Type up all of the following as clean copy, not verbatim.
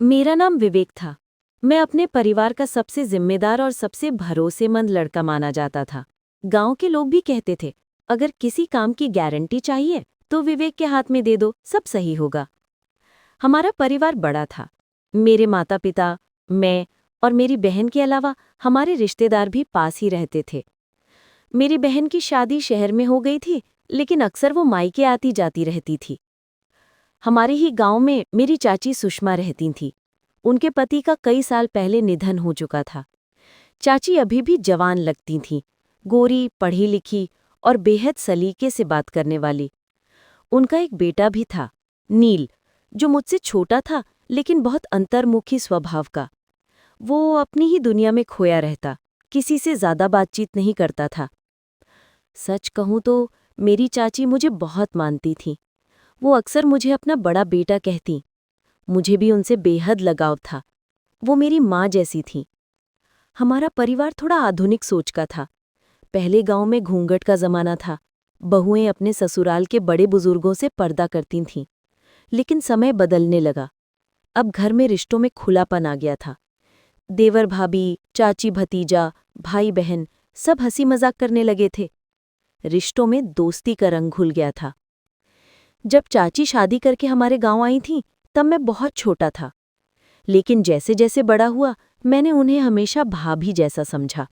मेरा नाम विवेक था। मैं अपने परिवार का सबसे जिम्मेदार और सबसे भरोसेमंद लड़का माना जाता था। गांव के लोग भी कहते थे, अगर किसी काम की गारंटी चाहिए तो विवेक के हाथ में दे दो, सब सही होगा। हमारा परिवार बड़ा था। मेरे माता पिता, मैं और मेरी बहन के अलावा हमारे रिश्तेदार भी पास ही रहते थे। मेरी बहन की शादी शहर में हो गई थी, लेकिन अक्सर वो मायके आती जाती रहती थी। हमारे ही गांव में मेरी चाची सुषमा रहती थीं। उनके पति का कई साल पहले निधन हो चुका था। चाची अभी भी जवान लगती थीं, गोरी, पढ़ी लिखी और बेहद सलीके से बात करने वाली। उनका एक बेटा भी था, नील, जो मुझसे छोटा था लेकिन बहुत अंतर्मुखी स्वभाव का। वो अपनी ही दुनिया में खोया रहता, किसी से ज्यादा बातचीत नहीं करता था। सच कहूं तो मेरी चाची मुझे बहुत मानती थी। वो अक्सर मुझे अपना बड़ा बेटा कहती। मुझे भी उनसे बेहद लगाव था। वो मेरी माँ जैसी थीं। हमारा परिवार थोड़ा आधुनिक सोच का था। पहले गांव में घूंघट का जमाना था। बहुएं अपने ससुराल के बड़े बुजुर्गों से पर्दा करती थीं। लेकिन समय बदलने लगा। अब घर में रिश्तों में खुलापन आ गया था। देवर भाभी, चाची भतीजा, भाई बहन सब हंसी मजाक करने लगे थे। रिश्तों में दोस्ती का रंग घुल गया था। जब चाची शादी करके हमारे गांव आई थीं, तब मैं बहुत छोटा था। लेकिन जैसे जैसे बड़ा हुआ, मैंने उन्हें हमेशा भाभी जैसा समझा,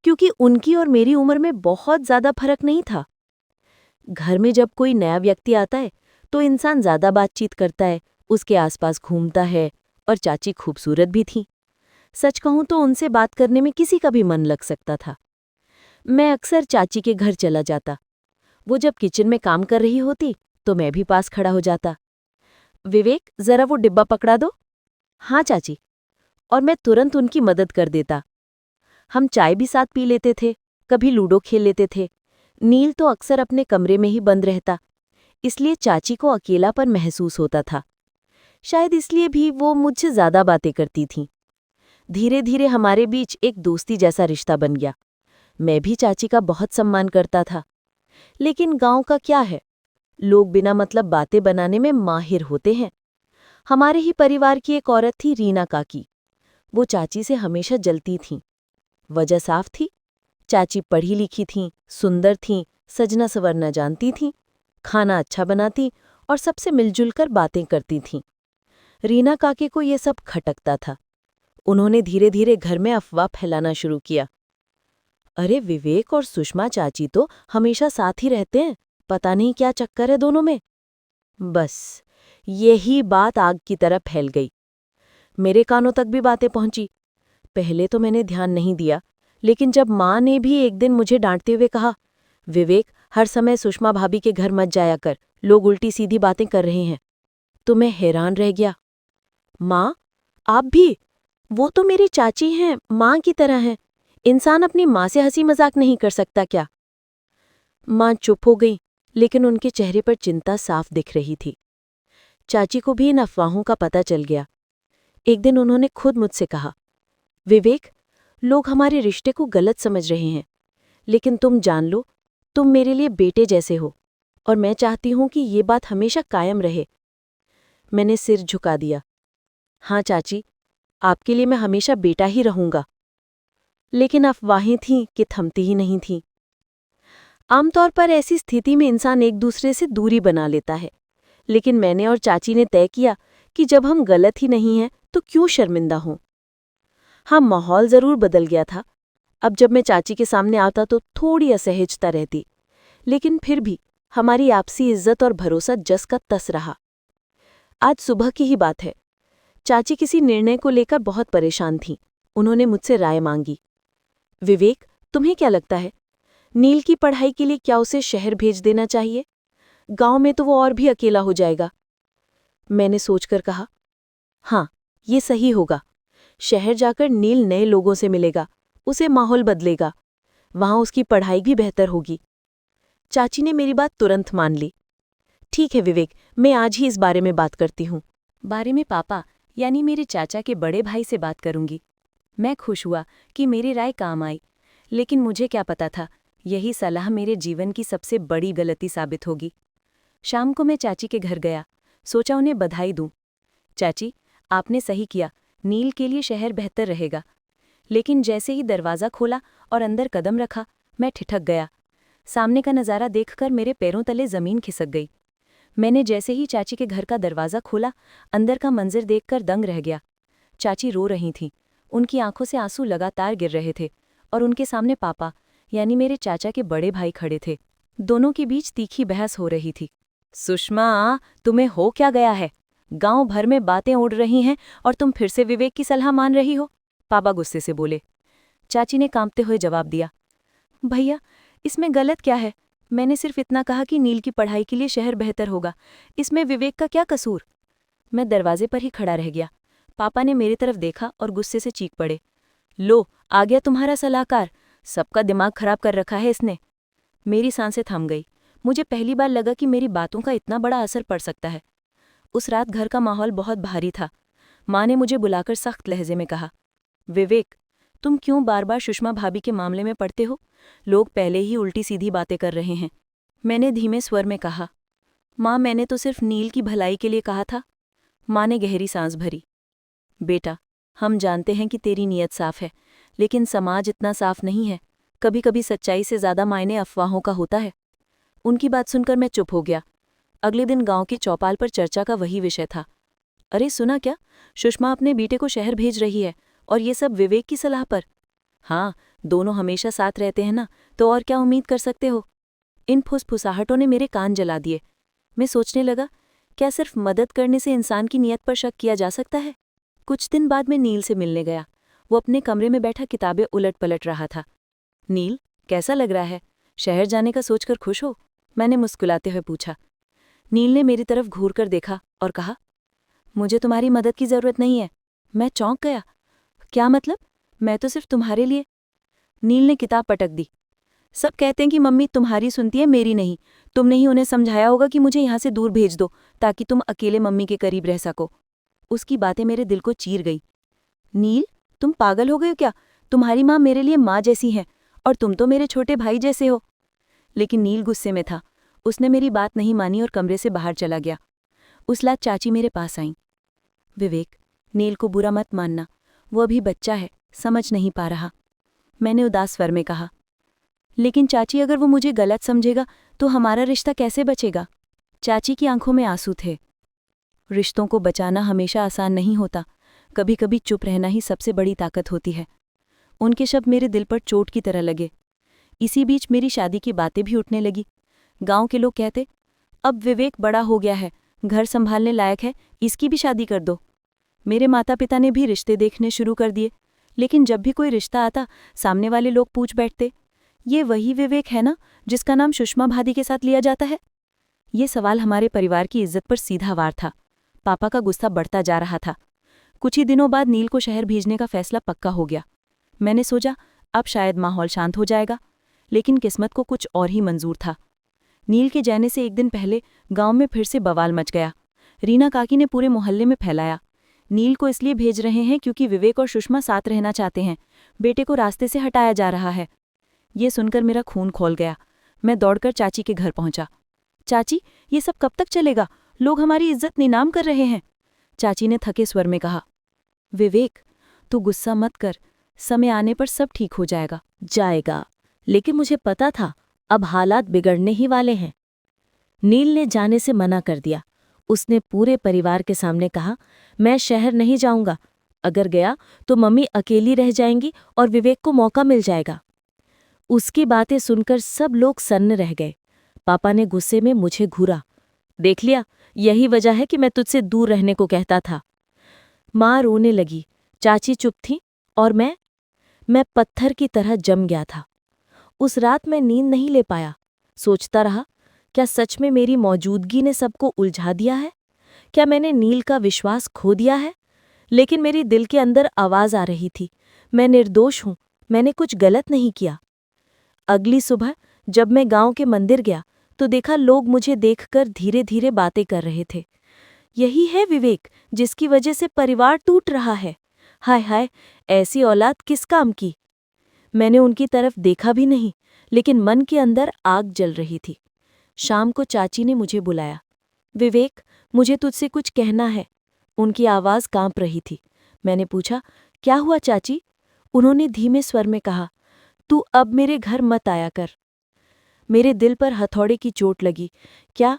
क्योंकि उनकी और मेरी उम्र में बहुत ज्यादा फर्क नहीं था। घर में जब कोई नया व्यक्ति आता है, तो इंसान ज्यादा बातचीत करता है, उसके आसपास घूमता है, और चाची खूबसूरत भी थीं। सच कहूं तो उनसे बात करने में किसी का भी मन लग सकता था। मैं अक्सर चाची के घर चला जाता। वो जब किचन में काम कर रही होती, तो मैं भी पास खड़ा हो जाता। विवेक, जरा वो डिब्बा पकड़ा दो। हाँ चाची। और मैं तुरंत उनकी मदद कर देता। हम चाय भी साथ पी लेते थे, कभी लूडो खेल लेते थे। नील तो अक्सर अपने कमरे में ही बंद रहता, इसलिए चाची को अकेलापन महसूस होता था। शायद इसलिए भी वो मुझसे ज्यादा बातें करती थीं। धीरे धीरे हमारे बीच एक दोस्ती जैसा रिश्ता बन गया। मैं भी चाची का बहुत सम्मान करता था। लेकिन गांव का क्या है, लोग बिना मतलब बातें बनाने में माहिर होते हैं। हमारे ही परिवार की एक औरत थी, रीना काकी। वो चाची से हमेशा जलती थीं। वजह साफ थी, चाची पढ़ी लिखी थीं, सुंदर थीं, सजना संवरना जानती थीं, खाना अच्छा बनाती और सबसे मिलजुल कर बातें करती थीं। रीना काकी को ये सब खटकता था। उन्होंने धीरे धीरे घर में अफवाह फैलाना शुरू किया। अरे विवेक और सुषमा चाची तो हमेशा साथ ही रहते हैं, पता नहीं क्या चक्कर है दोनों में। बस यही बात आग की तरह फैल गई। मेरे कानों तक भी बातें पहुंची। पहले तो मैंने ध्यान नहीं दिया, लेकिन जब माँ ने भी एक दिन मुझे डांटते हुए कहा, विवेक, हर समय सुषमा भाभी के घर मत जाया कर, लोग उल्टी सीधी बातें कर रहे हैं, तो मैं हैरान रह गया। माँ, आप भी? वो तो मेरी चाची हैं, माँ की तरह हैं। इंसान अपनी माँ से हंसी मजाक नहीं कर सकता क्या? माँ चुप हो गई, लेकिन उनके चेहरे पर चिंता साफ दिख रही थी। चाची को भी इन अफवाहों का पता चल गया। एक दिन उन्होंने खुद मुझसे कहा, विवेक, लोग हमारे रिश्ते को गलत समझ रहे हैं, लेकिन तुम जान लो, तुम मेरे लिए बेटे जैसे हो, और मैं चाहती हूं कि ये बात हमेशा कायम रहे। मैंने सिर झुका दिया। हाँ चाची, आपके लिए मैं हमेशा बेटा ही रहूंगा। लेकिन अफवाहें थीं कि थमती ही नहीं थीं। आमतौर पर ऐसी स्थिति में इंसान एक दूसरे से दूरी बना लेता है, लेकिन मैंने और चाची ने तय किया कि जब हम गलत ही नहीं हैं तो क्यों शर्मिंदा हों। हाँ, माहौल जरूर बदल गया था। अब जब मैं चाची के सामने आता तो थोड़ी असहजता रहती, लेकिन फिर भी हमारी आपसी इज्जत और भरोसा जस का तस रहा। आज सुबह की ही बात है। चाची किसी निर्णय को लेकर बहुत परेशान थीं। उन्होंने मुझसे राय मांगी। विवेक, तुम्हें क्या लगता है, नील की पढ़ाई के लिए क्या उसे शहर भेज देना चाहिए? गांव में तो वो और भी अकेला हो जाएगा। मैंने सोचकर कहा, हाँ, ये सही होगा। शहर जाकर नील नए लोगों से मिलेगा, उसे माहौल बदलेगा, वहां उसकी पढ़ाई भी बेहतर होगी। चाची ने मेरी बात तुरंत मान ली। ठीक है विवेक, मैं आज ही इस बारे में बात करती हूँ। बारे में पापा, यानी मेरे चाचा के बड़े भाई से बात करूंगी। मैं खुश हुआ कि मेरी राय काम आई, लेकिन मुझे क्या पता था, यही सलाह मेरे जीवन की सबसे बड़ी गलती साबित होगी। शाम को मैं चाची के घर गया, सोचा उन्हें बधाई दूं। चाची, आपने सही किया, नील के लिए शहर बेहतर रहेगा। लेकिन जैसे ही दरवाज़ा खोला और अंदर कदम रखा, मैं ठिठक गया। सामने का नज़ारा देखकर मेरे पैरों तले ज़मीन खिसक गई। मैंने जैसे ही चाची के घर का दरवाज़ा खोला, अंदर का मंजर देखकर दंग रह गया। चाची रो रही थीं, उनकी आंखों से आंसू लगातार गिर रहे थे और उनके सामने पापा यानी मेरे चाचा के बड़े भाई खड़े थे। दोनों के बीच तीखी बहस हो रही थी। सुषमा, तुम्हें हो क्या गया है? गांव भर में बातें उड़ रही हैं और तुम फिर से विवेक की सलाह मान रही हो? पापा गुस्से से बोले। चाची ने कांपते हुए जवाब दिया, भैया, इसमें गलत क्या है? मैंने सिर्फ इतना कहा कि नील की पढ़ाई के लिए शहर बेहतर होगा। इसमें विवेक का क्या कसूर? मैं दरवाजे पर ही खड़ा रह गया। पापा ने मेरी तरफ देखा और गुस्से से चीख पड़े, लो, आ गया तुम्हारा सलाहकार, सबका दिमाग खराब कर रखा है इसने। मेरी सांसें थम गई। मुझे पहली बार लगा कि मेरी बातों का इतना बड़ा असर पड़ सकता है। उस रात घर का माहौल बहुत भारी था। माँ ने मुझे बुलाकर सख्त लहजे में कहा, विवेक, तुम क्यों बार बार सुषमा भाभी के मामले में पड़ते हो? लोग पहले ही उल्टी सीधी बातें कर रहे हैं। मैंने धीमे स्वर में कहा, माँ, मैंने तो सिर्फ नील की भलाई के लिए कहा था। माँ ने गहरी सांस भरी। बेटा, हम जानते हैं कि तेरी नीयत साफ है, लेकिन समाज इतना साफ नहीं है। कभी कभी सच्चाई से ज्यादा मायने अफवाहों का होता है। उनकी बात सुनकर मैं चुप हो गया। अगले दिन गांव की चौपाल पर चर्चा का वही विषय था। अरे सुना क्या, सुषमा अपने बेटे को शहर भेज रही है, और ये सब विवेक की सलाह पर। हाँ, दोनों हमेशा साथ रहते हैं ना, तो और क्या उम्मीद कर सकते हो? इन फुसफुसाहटों ने मेरे कान जला दिए। मैं सोचने लगा, क्या सिर्फ मदद करने से इंसान की नीयत पर शक किया जा सकता है? कुछ दिन बाद मैं नील से मिलने गया। वो अपने कमरे में बैठा किताबें उलट पलट रहा था। नील, कैसा लग रहा है? शहर जाने का सोचकर खुश हो? मैंने मुस्कुराते हुए पूछा। नील ने मेरी तरफ घूर कर देखा और कहा, मुझे तुम्हारी मदद की जरूरत नहीं है। मैं चौंक गया। क्या मतलब? मैं तो सिर्फ तुम्हारे लिए। नील ने किताब पटक दी। सब कहते हैं कि मम्मी तुम्हारी सुनती है, मेरी नहीं। तुमने ही उन्हें समझाया होगा कि मुझे यहाँ से दूर भेज दो, ताकि तुम अकेले मम्मी के करीब रह सको। उसकी बातें मेरे दिल को चीर गई। नील, तुम पागल हो गए हो क्या? तुम्हारी माँ मेरे लिए माँ जैसी है, और तुम तो मेरे छोटे भाई जैसे हो। लेकिन नील गुस्से में था। उसने मेरी बात नहीं मानी और कमरे से बाहर चला गया। उस रात चाची मेरे पास आईं। विवेक, नील को बुरा मत मानना, वो अभी बच्चा है, समझ नहीं पा रहा। मैंने उदास स्वर में कहा। लेकिन चाची, अगर वो मुझे गलत समझेगा तो हमारा रिश्ता कैसे बचेगा? चाची की आंखों में आंसू थे। रिश्तों को बचाना हमेशा आसान नहीं होता। कभी कभी चुप रहना ही सबसे बड़ी ताकत होती है। उनके शब्द मेरे दिल पर चोट की तरह लगे। इसी बीच मेरी शादी की बातें भी उठने लगी। गांव के लोग कहते, अब विवेक बड़ा हो गया है, घर संभालने लायक है, इसकी भी शादी कर दो। मेरे माता पिता ने भी रिश्ते देखने शुरू कर दिए। लेकिन जब भी कोई रिश्ता आता, सामने वाले लोग पूछ बैठते, ये वही विवेक है ना जिसका नाम सुषमा भाभी के साथ लिया जाता है? ये सवाल हमारे परिवार की इज्जत पर सीधा वार था। पापा का गुस्सा बढ़ता जा रहा था। कुछ ही दिनों बाद नील को शहर भेजने का फैसला पक्का हो गया। मैंने सोचा, अब शायद माहौल शांत हो जाएगा, लेकिन किस्मत को कुछ और ही मंजूर था। नील के जाने से एक दिन पहले गांव में फिर से बवाल मच गया। रीना काकी ने पूरे मोहल्ले में फैलाया, नील को इसलिए भेज रहे हैं क्योंकि विवेक और सुषमा साथ रहना चाहते हैं, बेटे को रास्ते से हटाया जा रहा है। ये सुनकर मेरा खून खौल गया। मैं दौड़कर चाची के घर पहुंचा। चाची, ये सब कब तक चलेगा? लोग हमारी इज्जत नीलाम कर रहे हैं। चाची ने थके स्वर में कहा, विवेक, तू गुस्सा मत कर, समय आने पर सब ठीक हो जाएगा। जाएगा, लेकिन मुझे पता था अब हालात बिगड़ने ही वाले हैं। नील ने जाने से मना कर दिया। उसने पूरे परिवार के सामने कहा, मैं शहर नहीं जाऊंगा। अगर गया तो मम्मी अकेली रह जाएंगी और विवेक को मौका मिल जाएगा। उसकी बातें सुनकर सब लोग सन्न रह गए। पापा ने गुस्से में मुझे घूरा। देख लिया, यही वजह है कि मैं तुझसे दूर रहने को कहता था। माँ रोने लगी। चाची चुप थी और मैं पत्थर की तरह जम गया था। उस रात मैं नींद नहीं ले पाया। सोचता रहा, क्या सच में मेरी मौजूदगी ने सबको उलझा दिया है? क्या मैंने नील का विश्वास खो दिया है? लेकिन मेरी दिल के अंदर आवाज आ रही थी, मैं निर्दोष हूं, मैंने कुछ गलत नहीं किया। अगली सुबह जब मैं गांव के मंदिर गया तो देखा लोग मुझे देखकर धीरे धीरे बातें कर रहे थे। यही है विवेक जिसकी वजह से परिवार टूट रहा है। हाय हाय, ऐसी औलाद किस काम की। मैंने उनकी तरफ देखा भी नहीं, लेकिन मन के अंदर आग जल रही थी। शाम को चाची ने मुझे बुलाया। विवेक, मुझे तुझसे कुछ कहना है। उनकी आवाज़ कांप रही थी। मैंने पूछा, क्या हुआ चाची? उन्होंने धीमे स्वर में कहा, तू अब मेरे घर मत आया कर। मेरे दिल पर हथौड़े की चोट लगी। क्या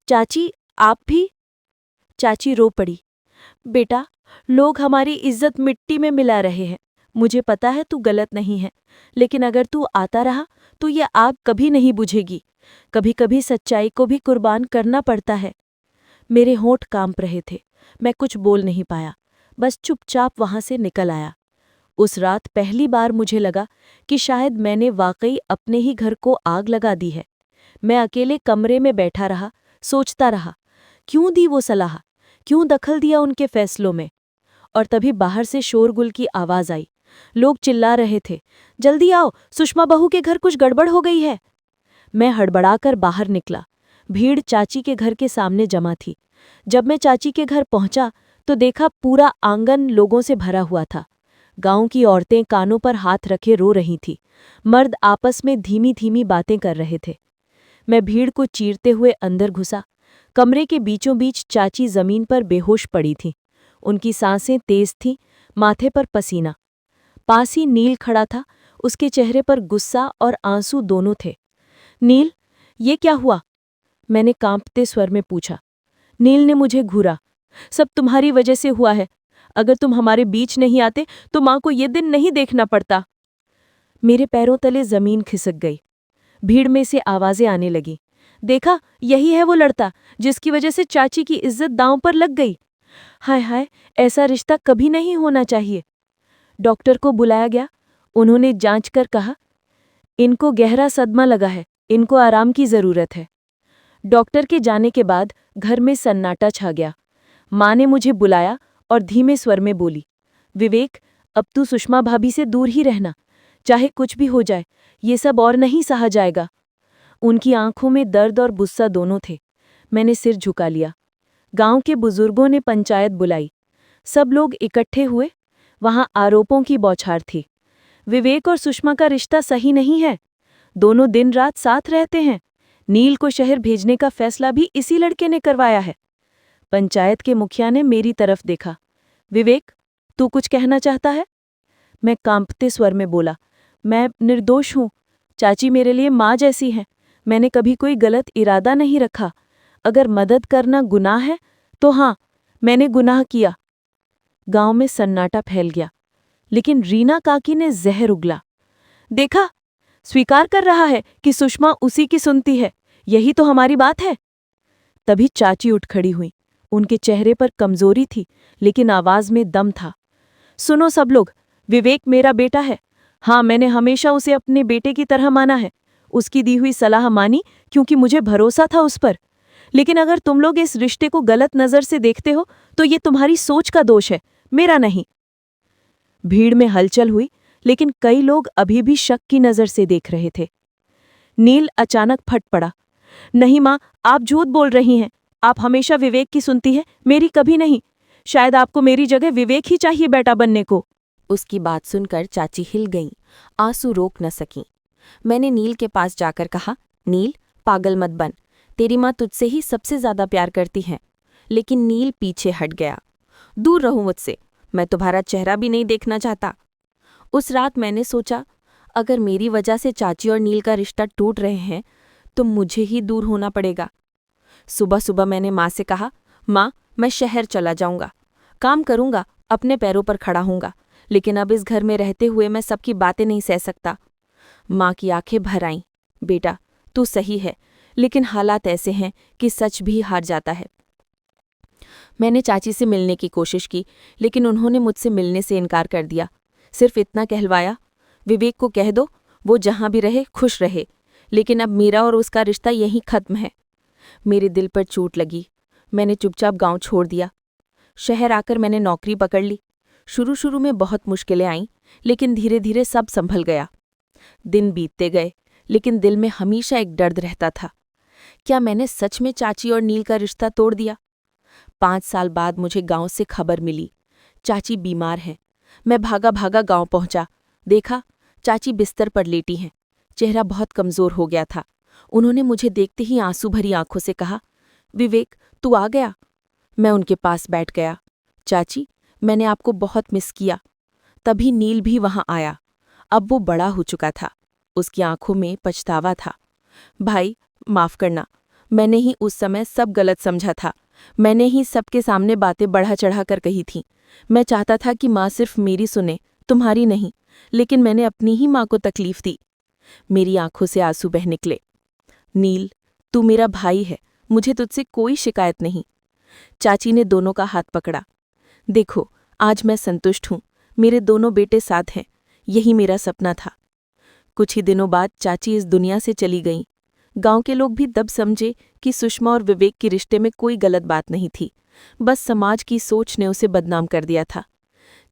चाची, आप भी? चाची रो पड़ी। बेटा, लोग हमारी इज्जत मिट्टी में मिला रहे हैं। मुझे पता है तू गलत नहीं है, लेकिन अगर तू आता रहा तो ये आग कभी नहीं बुझेगी। कभी कभी सच्चाई को भी कुर्बान करना पड़ता है। मेरे होंठ कांप रहे थे। मैं कुछ बोल नहीं पाया, बस चुपचाप वहां से निकल आया। उस रात पहली बार मुझे लगा कि शायद मैंने वाकई अपने ही घर को आग लगा दी है। मैं अकेले कमरे में बैठा रहा, सोचता रहा, क्यों दी वो सलाह, क्यों दखल दिया उनके फैसलों में। और तभी बाहर से शोरगुल की आवाज आई। लोग चिल्ला रहे थे, जल्दी आओ, सुषमा बहू के घर कुछ गड़बड़ हो गई है। मैं हड़बड़ाकर बाहर निकला। भीड़ चाची के घर के सामने जमा थी। जब मैं चाची के घर पहुंचा तो देखा पूरा आंगन लोगों से भरा हुआ था। गांव की औरतें कानों पर हाथ रखे रो रही थीं। मर्द आपस में धीमी धीमी बातें कर रहे थे। मैं भीड़ को चीरते हुए अंदर घुसा। कमरे के बीचों बीच चाची जमीन पर बेहोश पड़ी थीं। उनकी सांसें तेज थीं, माथे पर पसीना। पास ही नील खड़ा था, उसके चेहरे पर गुस्सा और आंसू दोनों थे। नील, ये क्या हुआ? मैंने कांपते स्वर में पूछा। नील ने मुझे घूरा। सब तुम्हारी वजह से हुआ है। अगर तुम हमारे बीच नहीं आते तो माँ को ये दिन नहीं देखना पड़ता। मेरे पैरों तले जमीन खिसक गई। भीड़ में से आवाजें आने लगी। देखा, यही है वो लड़का जिसकी वजह से चाची की इज्जत दांव पर लग गई। हाय हाय, ऐसा रिश्ता कभी नहीं होना चाहिए। डॉक्टर को बुलाया गया। उन्होंने जांच कर कहा, इनको गहरा सदमा लगा है, इनको आराम की जरूरत है। डॉक्टर के जाने के बाद घर में सन्नाटा छा गया। माँ ने मुझे बुलाया और धीमे स्वर में बोली, विवेक, अब तू सुषमा भाभी से दूर ही रहना। चाहे कुछ भी हो जाए, ये सब और नहीं सहा जाएगा। उनकी आंखों में दर्द और गुस्सा दोनों थे। मैंने सिर झुका लिया। गांव के बुजुर्गों ने पंचायत बुलाई। सब लोग इकट्ठे हुए। वहां आरोपों की बौछार थी। विवेक और सुषमा का रिश्ता सही नहीं है। दोनों दिन रात साथ रहते हैं। नील को शहर भेजने का फैसला भी इसी लड़के ने करवाया है। पंचायत के मुखिया ने मेरी तरफ देखा। विवेक, तू कुछ कहना चाहता है? मैं कांपते स्वर में बोला, मैं निर्दोष हूं। चाची मेरे लिए माँ जैसी हैं। मैंने कभी कोई गलत इरादा नहीं रखा। अगर मदद करना गुनाह है तो हाँ, मैंने गुनाह किया। गांव में सन्नाटा फैल गया, लेकिन रीना काकी ने जहर उगला। देखा, स्वीकार कर रहा है कि सुषमा उसी की सुनती है। यही तो हमारी बात है। तभी चाची उठ खड़ी हुई। उनके चेहरे पर कमजोरी थी, लेकिन आवाज में दम था। सुनो सब लोग, विवेक मेरा बेटा है। हाँ, मैंने हमेशा उसे अपने बेटे की तरह माना है। उसकी दी हुई सलाह मानी क्योंकि मुझे भरोसा था उस पर। लेकिन अगर तुम लोग इस रिश्ते को गलत नजर से देखते हो तो ये तुम्हारी सोच का दोष है, मेरा नहीं। भीड़ में हलचल हुई, लेकिन कई लोग अभी भी शक की नजर से देख रहे थे। नील अचानक फट पड़ा। नहीं माँ, आप झूठ बोल रही हैं। आप हमेशा विवेक की सुनती है, मेरी कभी नहीं। शायद आपको मेरी जगह विवेक ही चाहिए बेटा बनने को। उसकी बात सुनकर चाची हिल गईं, आंसू रोक न सकीं। मैंने नील के पास जाकर कहा, नील, पागल मत बन। तेरी माँ तुझसे ही सबसे ज्यादा प्यार करती है। लेकिन नील पीछे हट गया। दूर रहो मुझसे, मैं तुम्हारा चेहरा भी नहीं देखना चाहता। उस रात मैंने सोचा, अगर मेरी वजह से चाची और नील का रिश्ता टूट रहे हैं तो मुझे ही दूर होना पड़ेगा। सुबह सुबह मैंने माँ से कहा, माँ, मैं शहर चला जाऊंगा, काम करूंगा, अपने पैरों पर खड़ा होऊंगा, लेकिन अब इस घर में रहते हुए मैं सबकी बातें नहीं सह सकता। माँ की आंखें भर आईं। बेटा, तू सही है, लेकिन हालात ऐसे हैं कि सच भी हार जाता है। मैंने चाची से मिलने की कोशिश की, लेकिन उन्होंने मुझसे मिलने से इनकार कर दिया। सिर्फ इतना कहलवाया, विवेक को कह दो वो जहां भी रहे खुश रहे, लेकिन अब मेरा और उसका रिश्ता यहीं खत्म है। मेरे दिल पर चोट लगी। मैंने चुपचाप गांव छोड़ दिया। शहर आकर मैंने नौकरी पकड़ ली। शुरू शुरू में बहुत मुश्किलें आईं, लेकिन धीरे धीरे सब संभल गया। दिन बीतते गए, लेकिन दिल में हमेशा एक दर्द रहता था। क्या मैंने सच में चाची और नील का रिश्ता तोड़ दिया? 5 साल बाद मुझे गांव से खबर मिली, चाची बीमार है। मैं भागा भागा गांव पहुंचा। देखा, चाची बिस्तर पर लेटी हैं। चेहरा बहुत कमजोर हो गया था। उन्होंने मुझे देखते ही आंसू भरी आंखों से कहा, विवेक, तू आ गया। मैं उनके पास बैठ गया। चाची, मैंने आपको बहुत मिस किया। तभी नील भी वहां आया। अब वो बड़ा हो चुका था। उसकी आंखों में पछतावा था। भाई, माफ करना, मैंने ही उस समय सब गलत समझा था। मैंने ही सबके सामने बातें बढ़ा चढ़ा कर कही थीं। मैं चाहता था कि माँ सिर्फ मेरी सुने, तुम्हारी नहीं, लेकिन मैंने अपनी ही माँ को तकलीफ दी। मेरी आंखों से आंसू बह निकले। नील, तू मेरा भाई है, मुझे तुझसे कोई शिकायत नहीं। चाची ने दोनों का हाथ पकड़ा। देखो, आज मैं संतुष्ट हूँ। मेरे दोनों बेटे साथ हैं। यही मेरा सपना था। कुछ ही दिनों बाद चाची इस दुनिया से चली गईं। गांव के लोग भी तब समझे कि सुषमा और विवेक के रिश्ते में कोई गलत बात नहीं थी। बस समाज की सोच ने उसे बदनाम कर दिया था।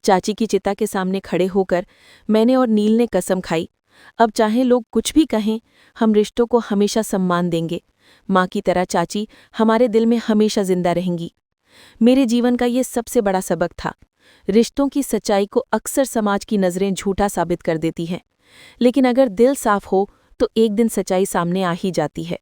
चाची की चिता के सामने खड़े होकर मैंने और नील ने कसम खाई, अब चाहे लोग कुछ भी कहें, हम रिश्तों को हमेशा सम्मान देंगे। माँ की तरह चाची हमारे दिल में हमेशा जिंदा रहेंगी। मेरे जीवन का ये सबसे बड़ा सबक था। रिश्तों की सच्चाई को अक्सर समाज की नज़रें झूठा साबित कर देती हैं, लेकिन अगर दिल साफ हो तो एक दिन सच्चाई सामने आ ही जाती है।